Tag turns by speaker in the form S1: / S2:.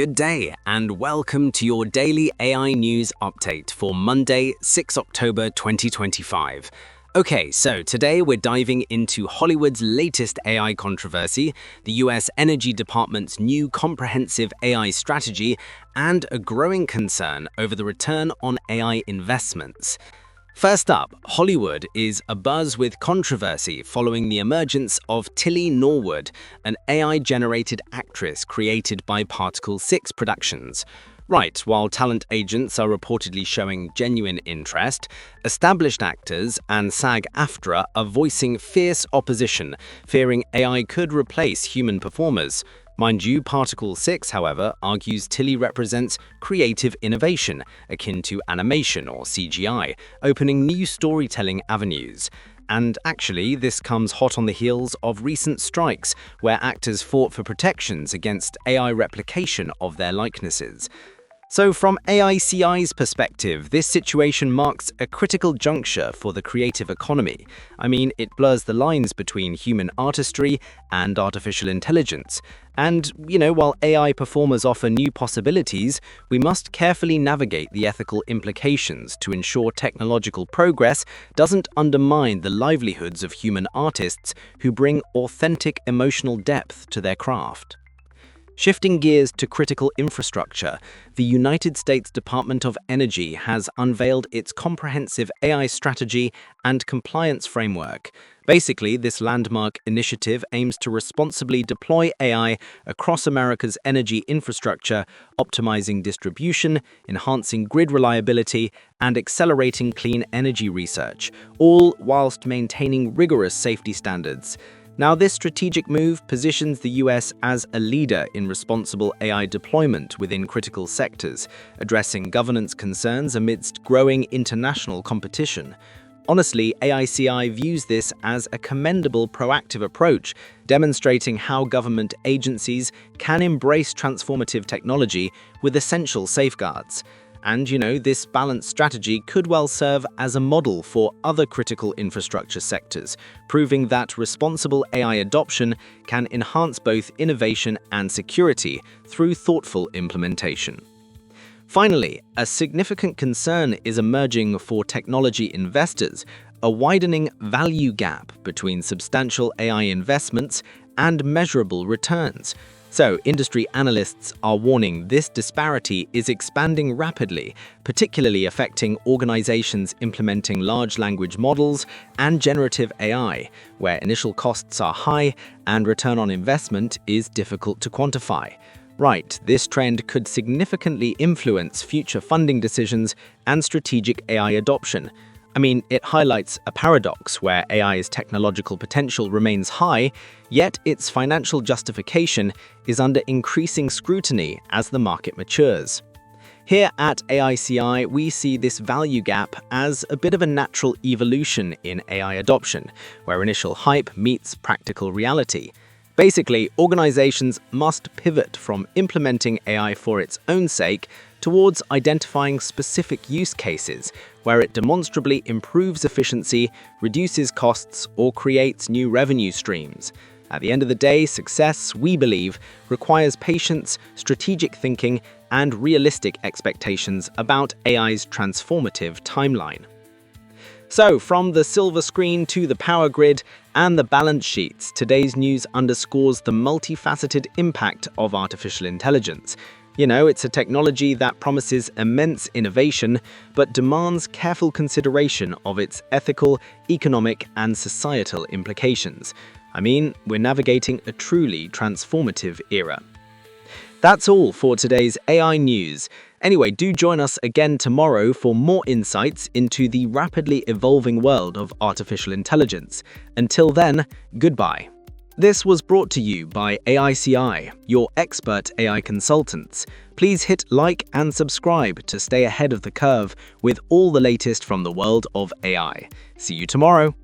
S1: good day, and welcome to your daily AI news update for Monday, 6 October 2025. Okay, so today we're diving into Hollywood's latest AI controversy, the US Energy Department's new comprehensive AI strategy, and a growing concern over the return on AI investments. First up, Hollywood is abuzz with controversy following the emergence of Tilly Norwood, an AI-generated actress created by Particle 6 Productions. Right, while talent agents are reportedly showing genuine interest, established actors and SAG-AFTRA are voicing fierce opposition, fearing AI could replace human performers. Mind you, Particle 6, however, argues Tilly represents creative innovation, akin to animation or CGI, opening new storytelling avenues. And actually, this comes hot on the heels of recent strikes, where actors fought for protections against AI replication of their likenesses. So from AICI's perspective, this situation marks a critical juncture for the creative economy. I mean, it blurs the lines between human artistry and artificial intelligence. And, while AI performers offer new possibilities, we must carefully navigate the ethical implications to ensure technological progress doesn't undermine the livelihoods of human artists who bring authentic emotional depth to their craft. Shifting gears to critical infrastructure, the United States Department of Energy has unveiled its comprehensive AI strategy and compliance framework. Basically, this landmark initiative aims to responsibly deploy AI across America's energy infrastructure, optimizing distribution, enhancing grid reliability, and accelerating clean energy research, all whilst maintaining rigorous safety standards. Now, this strategic move positions the US as a leader in responsible AI deployment within critical sectors, addressing governance concerns amidst growing international competition. Honestly, AICI views this as a commendable proactive approach, demonstrating how government agencies can embrace transformative technology with essential safeguards. And, this balanced strategy could well serve as a model for other critical infrastructure sectors, proving that responsible AI adoption can enhance both innovation and security through thoughtful implementation. Finally, a significant concern is emerging for technology investors: a widening value gap between substantial AI investments and measurable returns. So, industry analysts are warning this disparity is expanding rapidly, particularly affecting organizations implementing large language models and generative AI, where initial costs are high and return on investment is difficult to quantify. Right, this trend could significantly influence future funding decisions and strategic AI adoption. I mean, it highlights a paradox where AI's technological potential remains high, yet its financial justification is under increasing scrutiny as the market matures. Here at AICI, we see this value gap as a bit of a natural evolution in AI adoption, where initial hype meets practical reality. Basically, organizations must pivot from implementing AI for its own sake towards identifying specific use cases where it demonstrably improves efficiency, reduces costs, or creates new revenue streams. At the end of the day, success, we believe, requires patience, strategic thinking, and realistic expectations about AI's transformative timeline. So, from the silver screen to the power grid and the balance sheets, today's news underscores the multifaceted impact of artificial intelligence. It's a technology that promises immense innovation, but demands careful consideration of its ethical, economic, and societal implications. I mean, we're navigating a truly transformative era. That's all for today's AI news. Anyway, do join us again tomorrow for more insights into the rapidly evolving world of artificial intelligence. Until then, goodbye. This was brought to you by AICI, your expert AI consultants. Please hit like and subscribe to stay ahead of the curve with all the latest from the world of AI. See you tomorrow.